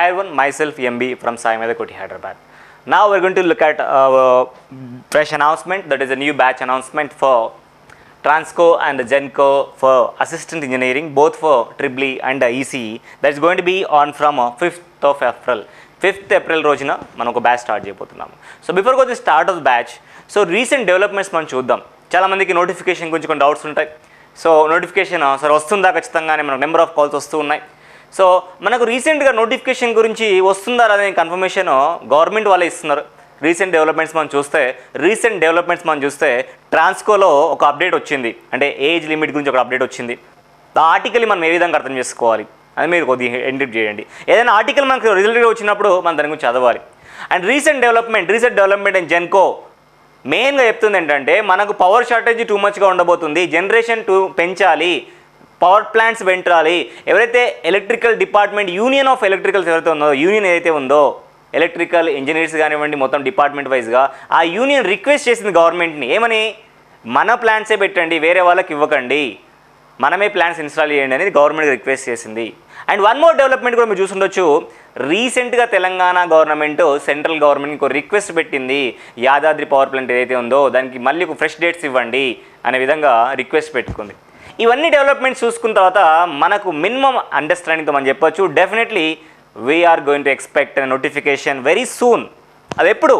Hi everyone, myself MB from Sai Medakoti, Hyderabad. Now we're going to look at a fresh announcement, that is a new batch announcement for Transco and Genco for Assistant Engineering, both for EEE and ECE. That's going to be on from 5th of April. 5th April రోజున మనం ఒక batch start చేయబోతున్నాము. So before go the start of batch, so recent developments మనం చూద్దాం. చాలామందికి notification గురించి కొన్ని doubts ఉంటాయి. సో నోటిఫికేషన్ సార్ వస్తుందా ఖచ్చితంగానే, మనకు నెంబర్ ఆఫ్ కాల్స్ వస్తూ ఉన్నాయి. సో మనకు రీసెంట్గా నోటిఫికేషన్ గురించి వస్తుందా అనే కన్ఫర్మేషన్ గవర్నమెంట్ వాళ్ళే ఇస్తున్నారు. రీసెంట్ డెవలప్మెంట్స్ మనం చూస్తే ట్రాన్స్కోలో ఒక అప్డేట్ వచ్చింది, అంటే ఏజ్ లిమిట్ గురించి ఒక అప్డేట్ వచ్చింది. ఆ ఆర్టికల్ని మనం ఏ విధంగా అర్థం చేసుకోవాలి అది మీరు కొద్దిగా ఎండిట్ చేయండి. ఏదైనా ఆర్టికల్ మనకు రిజల్ట్గా వచ్చినప్పుడు మనం దాని గురించి చదవాలి. And recent development and Genco మెయిన్గా చెప్తుంది ఏంటంటే, మనకు పవర్ షార్టేజ్ టూ మచ్గా ఉండబోతుంది, జనరేషన్ పెంచాలి, పవర్ ప్లాంట్స్ పెంచాలి. ఎవరైతే electrical department union of electricals ఎవరైతే ఉందో, యూనియన్ ఏదైతే ఉందో, ఎలక్ట్రికల్ ఇంజనీర్స్ కానివ్వండి, మొత్తం డిపార్ట్మెంట్ వైజ్గా ఆ యూనియన్ రిక్వెస్ట్ చేసింది గవర్నమెంట్ని. ఏమని? మన ప్లాంట్సే పెట్టండి, వేరే వాళ్ళకి ఇవ్వకండి, మనమే ప్లాంట్స్ ఇన్స్టాల్ చేయండి అనేది గవర్నమెంట్కి రిక్వెస్ట్ చేసింది. అండ్ వన్ మోర్ డెవలప్మెంట్ కూడా మీరు చూసుండొచ్చు, రీసెంట్గా తెలంగాణ గవర్నమెంట్ సెంట్రల్ గవర్నమెంట్ ఇంకో రిక్వెస్ట్ పెట్టింది, యాదాద్రి పవర్ ప్లాంట్ ఏదైతే ఉందో దానికి మళ్ళీ ఒక ఫ్రెష్ డేట్స్ ఇవ్వండి అనే విధంగా రిక్వెస్ట్ పెట్టుకుంది. ఇవన్నీ డెవలప్మెంట్స్ చూసుకున్న తర్వాత మనకు మినిమం అండర్స్టాండింగ్తో మనం చెప్పొచ్చు, definitely we're going to expect notification very soon. అది ఎప్పుడు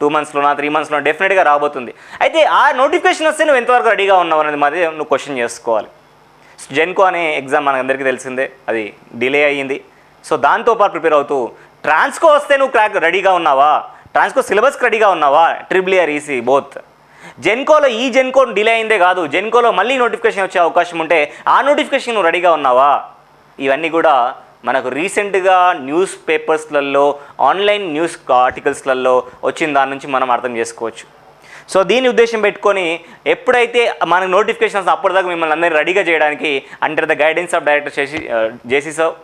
2 monthsలోనా 3 monthsలో డెఫినెట్గా రాబోతుంది. అయితే ఆ నోటిఫికేషన్ వస్తే నువ్వు ఎంతవరకు రెడీగా ఉన్నావు అనేది మరి నువ్వు క్వశ్చన్ చేసుకోవాలి. జెన్కో అనే ఎగ్జామ్ మనకందరికీ తెలిసిందే, అది డిలే అయ్యింది. సో దాంతోపాటు ప్రిపేర్ అవుతూ ట్రాన్స్కో వస్తే నువ్వు రెడీగా ఉన్నావా, ట్రాన్స్కో సిలబస్కి రెడీగా ఉన్నావా, EEE ఆర్ ECE బోత్. జెన్కోలో జెన్కో డిలే అయిందే కాదు, జెన్కోలో మళ్ళీ నోటిఫికేషన్ వచ్చే అవకాశం ఉంటే ఆ నోటిఫికేషన్ నువ్వు రెడీగా ఉన్నావా, ఇవన్నీ కూడా మనకు రీసెంట్గా న్యూస్ పేపర్స్లలో, ఆన్లైన్ న్యూస్ ఆర్టికల్స్లలో వచ్చిన దాని నుంచి మనం అర్థం చేసుకోవచ్చు. సో దీని ఉద్దేశం పెట్టుకొని ఎప్పుడైతే మనకు నోటిఫికేషన్స్ అప్పటిదాకా మిమ్మల్ని అందరినీ రెడీగా చేయడానికి under the guidance of director JC sir,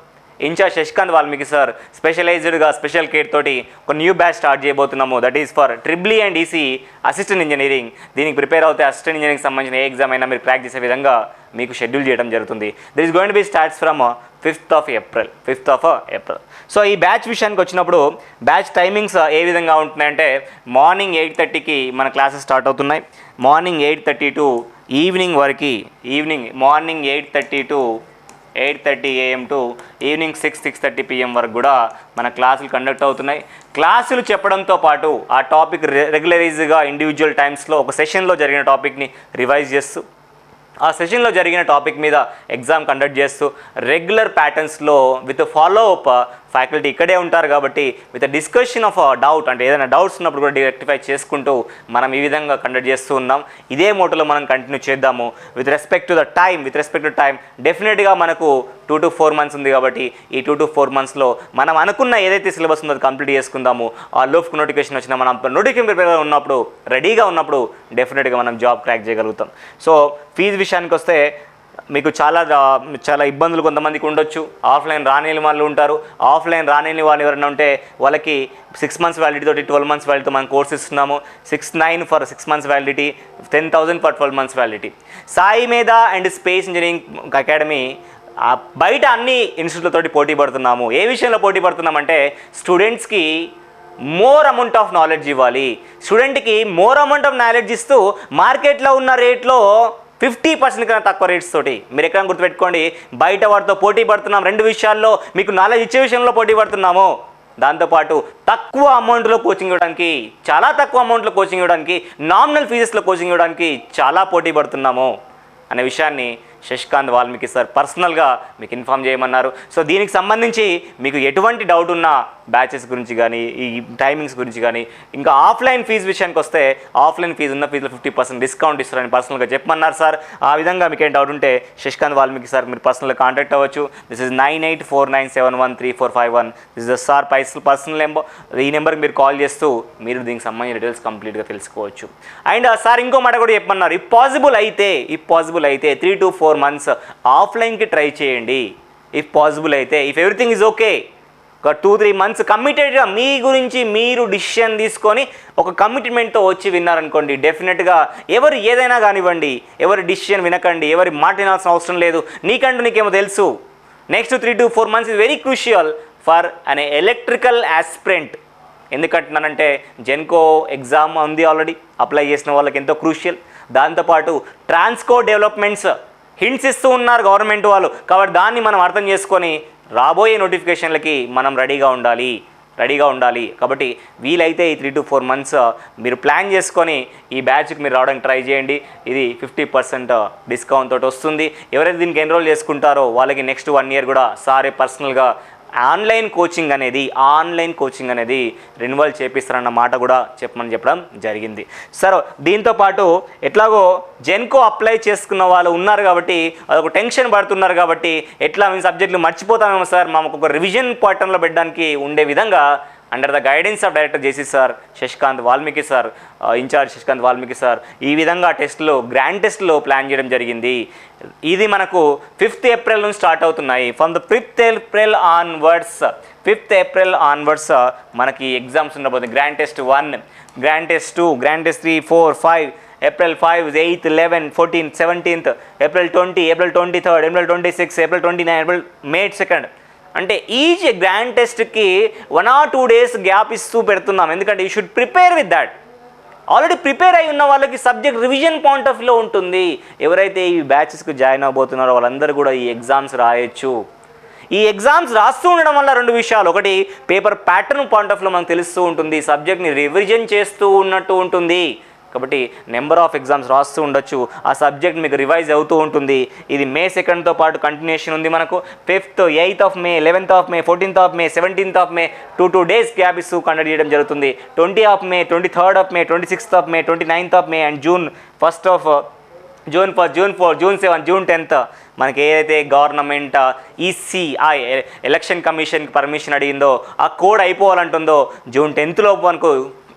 incharge Shashikant Valmiki sir స్పెషలైజ్డ్గా స్పెషల్ కేర్ తోటి ఒక న్యూ బ్యాచ్ స్టార్ట్ చేయబోతున్నాము. That is for EEE and ECE assistant engineering. దీనికి ప్రిపేర్ అవుతే అసిస్టెంట్ ఇంజనీరింగ్ సంబంధించిన ఏ ఎగ్జామ్ అయినా మీరు క్రాక్ చేసే విధంగా మీకు షెడ్యూల్ చేయడం జరుగుతుంది. This is going to be starts from 5th of April. So ఈ బ్యాచ్ విషయానికి వచ్చినప్పుడు బ్యాచ్ టైమింగ్స్ ఏ విధంగా ఉంటున్నాయంటే, మార్నింగ్ 8:30కి మన క్లాసెస్ స్టార్ట్ అవుతున్నాయి. మార్నింగ్ 8:30 టు ఈవినింగ్ వరకు, morning 8:30 to 8:30 AM to evening 6:30 PM వరకు కూడా మన క్లాసులు కండక్ట్ అవుతున్నాయి. క్లాసులు చెప్పడంతో పాటు ఆ టాపిక్ రెగ్యులరైజ్గా ఇండివిజువల్ టైమ్స్లో ఒక సెషన్లో జరిగిన టాపిక్ని రివైజ్ చేస్తూ, ఆ సెషన్లో జరిగిన టాపిక్ మీద ఎగ్జామ్ కండక్ట్ చేస్తూ, రెగ్యులర్ ప్యాటర్న్స్లో విత్ ఫాలో అప్ ఫ్యాకల్టీ ఇక్కడే ఉంటారు కాబట్టి విత్ డిస్కషన్ ఆఫ్ డౌట్, అంటే ఏదైనా డౌట్స్ ఉన్నప్పుడు కూడా రెక్టిఫై చేసుకుంటూ మనం ఈ విధంగా కండక్ట్ చేస్తూ ఉన్నాం. ఇదే మోటోలో మనం కంటిన్యూ చేద్దాము. విత్ రెస్పెక్ట్ టు టైం డెఫినెట్గా మనకు 2 to 4 months ఉంది కాబట్టి ఈ 2 to 4 monthsలో మనం అనుకున్న ఏదైతే సిలబస్ ఉందో అది కంప్లీట్ చేసుకుందాము. ఆ లోఫ్కి నోటిఫికేషన్ వచ్చినా మనం నోటిఫికేషన్ ప్రిపేర్ ఉన్నప్పుడు, రెడీగా ఉన్నప్పుడు డెఫినెట్గా మనం జాబ్ క్రాక్ చేయగలుగుతాం. సో ఫీజు విషయానికి వస్తే మీకు చాలా ఇబ్బందులు కొంతమందికి ఉండొచ్చు. ఆఫ్లైన్ రాలేని వాళ్ళు ఉంటారు. ఆఫ్లైన్ రాలేని వాళ్ళు ఎవరైనా ఉంటే వాళ్ళకి 6 months వ్యాలిడిటీ తోటి 12 months వ్యాలిడిటీతో మనం కోర్స్ ఇస్తున్నాము. 6,900 for 6 months validity, 10,000 for 12 months validity. Sai మీద అండ్ స్పేస్ ఇంజనీరింగ్ అకాడమీ బయట అన్ని ఇన్స్టిట్యూట్లతోటి పోటీ పడుతున్నాము. ఏ విషయంలో పోటీ పడుతున్నామంటే, స్టూడెంట్స్కి మోర్ అమౌంట్ ఆఫ్ నాలెడ్జ్ ఇవ్వాలి. స్టూడెంట్కి మోర్ అమౌంట్ ఆఫ్ నాలెడ్జ్ ఇస్తూ మార్కెట్లో ఉన్న రేట్లో 50% కన్నా తక్కువ రేట్స్ తోటి మీరు ఎక్కడ గుర్తుపెట్టుకోండి, బయట వాటితో పోటీ పడుతున్నాం. 2 విషయాల్లో మీకు నాలెడ్జ్ ఇచ్చే విషయంలో పోటీ పడుతున్నాము. దాంతోపాటు తక్కువ అమౌంట్లో కోచింగ్ ఇవ్వడానికి, చాలా తక్కువ అమౌంట్లో కోచింగ్ ఇవ్వడానికి, నామినల్ ఫీజెస్లో కోచింగ్ ఇవ్వడానికి చాలా పోటీ పడుతున్నాము అనే విషయాన్ని శశికాంత్ వాల్మీకి సార్ పర్సనల్గా మీకు ఇన్ఫామ్ చేయమన్నారు. సో దీనికి సంబంధించి మీకు ఎటువంటి డౌట్ ఉన్నా బ్యాచెస్ గురించి కానీ, ఈ టైమింగ్స్ గురించి కానీ, ఇంకా ఆఫ్లైన్ ఫీజు విషయానికి వస్తే ఆఫ్లైన్ ఫీజు ఉన్న ఫీజులో 50% డిస్కౌంట్ ఇస్తారని పర్సనల్గా చెప్పమన్నారు సార్. ఆ విధంగా మీకు ఏం డౌట్ ఉంటే శశికాంత్ వాల్మీకి సార్ మీరు పర్సనల్గా కాంటాక్ట్ అవ్వచ్చు. This is 9849713451. This is the sir personal number. ఈ నెంబర్కి మీరు కాల్ చేస్తూ మీరు దీనికి సంబంధించిన డీటెయిల్స్ కంప్లీట్గా తెలుసుకోవచ్చు. అండ్ సార్ ఇంకో మాట కూడా చెప్పమన్నారు, ఇఫ్ పాసిబుల్ అయితే 3 to 4 months ఆఫ్లైన్కి ట్రై చేయండి. ఇఫ్ పాసిబుల్ అయితే, ఇఫ్ ఎవ్రీథింగ్ ఈజ్ ఓకే, ఒక 2-3 months కమిటెడ్గా మీ గురించి మీరు డిసిషన్ తీసుకొని ఒక కమిట్మెంట్తో వచ్చి విన్నారనుకోండి, డెఫినెట్గా ఎవరు ఏదైనా కానివ్వండి, ఎవరి డిసిషన్ వినకండి, ఎవరి మాట వినాల్సిన అవసరం లేదు. నీకంటూ నీకేమో తెలుసు. Next 3 to 4 months is very crucial. For an electrical aspirant. ఎందుకంటున్నానంటే జెన్కో ఎగ్జామ్ ఉంది ఆల్రెడీ, అప్లై చేసిన వాళ్ళకి ఎంతో క్రూషియల్. దాంతోపాటు ట్రాన్స్కో డెవలప్మెంట్స్ హింట్స్ ఇస్తూ ఉన్నారు గవర్నమెంట్ వాళ్ళు, కాబట్టి దాన్ని మనం అర్థం చేసుకొని రాబోయే నోటిఫికేషన్లకి మనం రెడీగా ఉండాలి. కాబట్టి వీలైతే ఈ 3 to 4 months మీరు ప్లాన్ చేసుకొని ఈ బ్యాచ్కి మీరు రావడానికి ట్రై చేయండి. ఇది 50% డిస్కౌంట్ తోటి వస్తుంది. ఎవరైతే దీనికి ఎన్రోల్ చేసుకుంటారో వాళ్ళకి నెక్స్ట్ 1 year కూడా సారే పర్సనల్గా ఆన్లైన్ కోచింగ్ అనేది రెన్యువల్ చేపిస్తారన్న మాట కూడా చెప్పడం జరిగింది. సార్ దీంతోపాటు ఎట్లాగో జెన్కో అప్లై చేసుకున్న వాళ్ళు ఉన్నారు కాబట్టి అదొక టెన్షన్ పడుతున్నారు కాబట్టి ఎట్లా మీ సబ్జెక్టులు మర్చిపోతామేమో సార్, మాకు ఒక రివిజన్ పాటర్న్లో పెట్టడానికి ఉండే విధంగా under the guidance of director JC sir, Shashikant Valmiki sir, incharge Shashikant Valmiki sir ఈ విధంగా గ్రాండ్ టెస్ట్లో ప్లాన్ చేయడం జరిగింది. ఇది మనకు 5th April నుంచి స్టార్ట్ అవుతున్నాయి. From the 5th April onwards మనకి ఎగ్జామ్స్ ఉండబోతుంది. Grand test 1, grand test 2, grand test 3, 4, 5, April 5, 8, 11, 14, 17, April 20, April 23, April 26, April 29, May 2. అంటే ఈచ్ గ్రాండ్ టెస్ట్కి 1 or 2 days గ్యాప్ ఇస్తూ పెడుతున్నాం. ఎందుకంటే you should prepare with that. Already prepare అయి ఉన్న వాళ్ళకి సబ్జెక్ట్ రివిజన్ పాయింట్ ఆఫ్ వ్యూలో ఉంటుంది. ఎవరైతే ఈ బ్యాచెస్కి జాయిన్ అవబోతున్నారో వాళ్ళందరూ కూడా ఈ ఎగ్జామ్స్ రాయొచ్చు. ఈ ఎగ్జామ్స్ రాస్తూ ఉండడం వల్ల 2 విషయాలు, ఒకటి పేపర్ ప్యాటర్న్ పాయింట్ ఆఫ్ వ్యూలో మనకు తెలుస్తూ ఉంటుంది, సబ్జెక్ట్ని రివిజన్ చేస్తూ ఉన్నట్టు ఉంటుంది. కాబట్టి నెంబర్ ఆఫ్ ఎగ్జామ్స్ రాస్తూ ఉండొచ్చు, ఆ సబ్జెక్ట్ మీకు రివైజ్ అవుతూ ఉంటుంది. ఇది May 2తో పాటు కంటిన్యూషన్ ఉంది మనకు. 5th, 8th of May, 11th of May, 14th of May, 17th of May 2 days gap ఇస్తూ కండక్ట్ చేయడం జరుగుతుంది. 20th of May, 23rd of May, 26th of May, 29th of May and June 1, June 4, June 7, June 10th మనకి ఏదైతే government ECI election కమిషన్కి permission అడిగిందో ఆ code అయిపోవాలంటుందో June 10th లోపు మనకు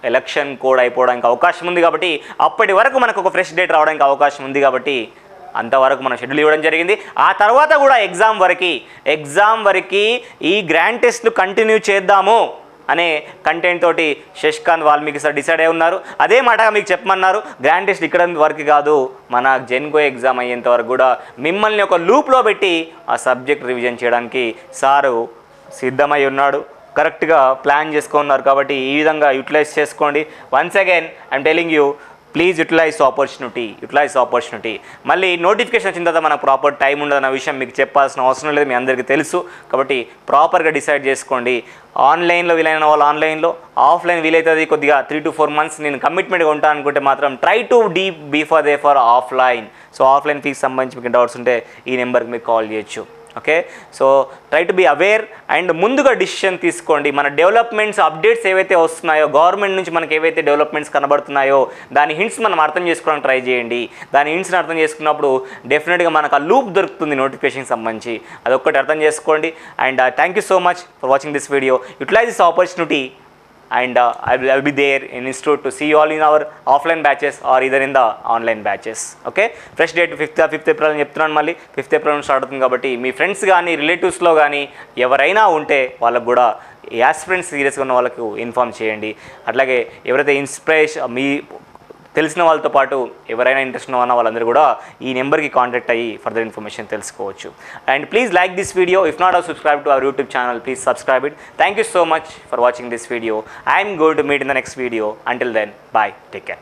election code అయిపోవడానికి అవకాశం ఉంది. కాబట్టి అప్పటి వరకు మనకు ఒక ఫ్రెష్ డేట్ రావడానికి అవకాశం ఉంది. కాబట్టి అంతవరకు మనం షెడ్యూల్ ఇవ్వడం జరిగింది. ఆ తర్వాత కూడా ఎగ్జామ్ వరకు ఈ గ్రాండ్ టెస్ట్లు కంటిన్యూ చేద్దాము అనే కంటెంట్ తోటి శశికాంత్ వాల్మీకి సార్ డిసైడ్ అయి ఉన్నారు. అదే మాట మీకు చెప్పమన్నారు. గ్రాండ్ టెస్ట్ ఇక్కడ వరకు కాదు, మన జెన్కో ఎగ్జామ్ అయ్యేంత వరకు కూడా మిమ్మల్ని ఒక లూప్లో పెట్టి ఆ సబ్జెక్ట్ రివిజన్ చేయడానికి సారు సిద్ధమై ఉన్నాడు. కరెక్ట్గా ప్లాన్ చేసుకున్నారు. కాబట్టి ఈ విధంగా యూటిలైజ్ చేసుకోండి. Once again I'm telling you, please utilize opportunity. మళ్ళీ నోటిఫికేషన్ వచ్చిన తర్వాత మనకు ప్రాపర్ టైం ఉండదన్న విషయం మీకు చెప్పాల్సిన అవసరం లేదు, మీ అందరికీ తెలుసు. కాబట్టి ప్రాపర్గా డిసైడ్ చేసుకోండి. ఆన్లైన్లో వీలైన వాళ్ళు ఆన్లైన్లో, ఆఫ్లైన్ వీలైతుంది కొద్దిగా 3 to 4 months నేను కమిట్మెంట్గా ఉంటాను అనుకుంటే మాత్రం try to be for offline. So offline ఫీకి సంబంధించి మీకు డౌట్స్ ఉంటే ఈ నెంబర్కి మీకు కాల్ చేయొచ్చు. Okay, so try to be aware and ముందుగా డిసిషన్ తీసుకోండి. మన డెవలప్మెంట్స్ అప్డేట్స్ ఏవైతే వస్తున్నాయో, గవర్నమెంట్ నుంచి మనకి ఏవైతే డెవలప్మెంట్స్ కనబడుతున్నాయో దాని హింట్స్ మనం అర్థం చేసుకోవడానికి ట్రై చేయండి. దాని హింట్స్ని అర్థం చేసుకున్నప్పుడు డెఫినెట్గా మనకు ఆ లూప్ దొరుకుతుంది నోటిఫికేషన్కి సంబంధించి. అదొక్కటి అర్థం చేసుకోండి. And thank you so much for watching this video. Utilize this opportunity and I'll be there in institute to see you all in our offline batches or either in the online batches. Okay, fresh date 5th April అని చెప్తున్నాను. మళ్ళీ 5th April నుంచి start అవుతుంది. కాబట్టి మీ friends కానీ రిలేటివ్స్లో కానీ ఎవరైనా ఉంటే వాళ్ళకు కూడా ఈ ఆస్పిరెంట్స్ సీరియస్గా ఉన్న వాళ్ళకు ఇన్ఫార్మ్ చేయండి. అట్లాగే ఎవరైతే ఇన్స్పిరేషన్ మీ తెలిసిన వాళ్ళతో పాటు ఎవరైనా ఇంట్రెస్ట్ ఉన్న వాళ్ళందరూ కూడా ఈ నెంబర్కి కాంటాక్ట్ అయ్యి ఫర్దర్ ఇన్ఫర్మేషన్ తెలుసుకోవచ్చు. And please like this video. If not subscribe to our YouTube channel, please subscribe it. Thank you so much for watching this video. I am going to meet in the next video. Until then, bye. Take care.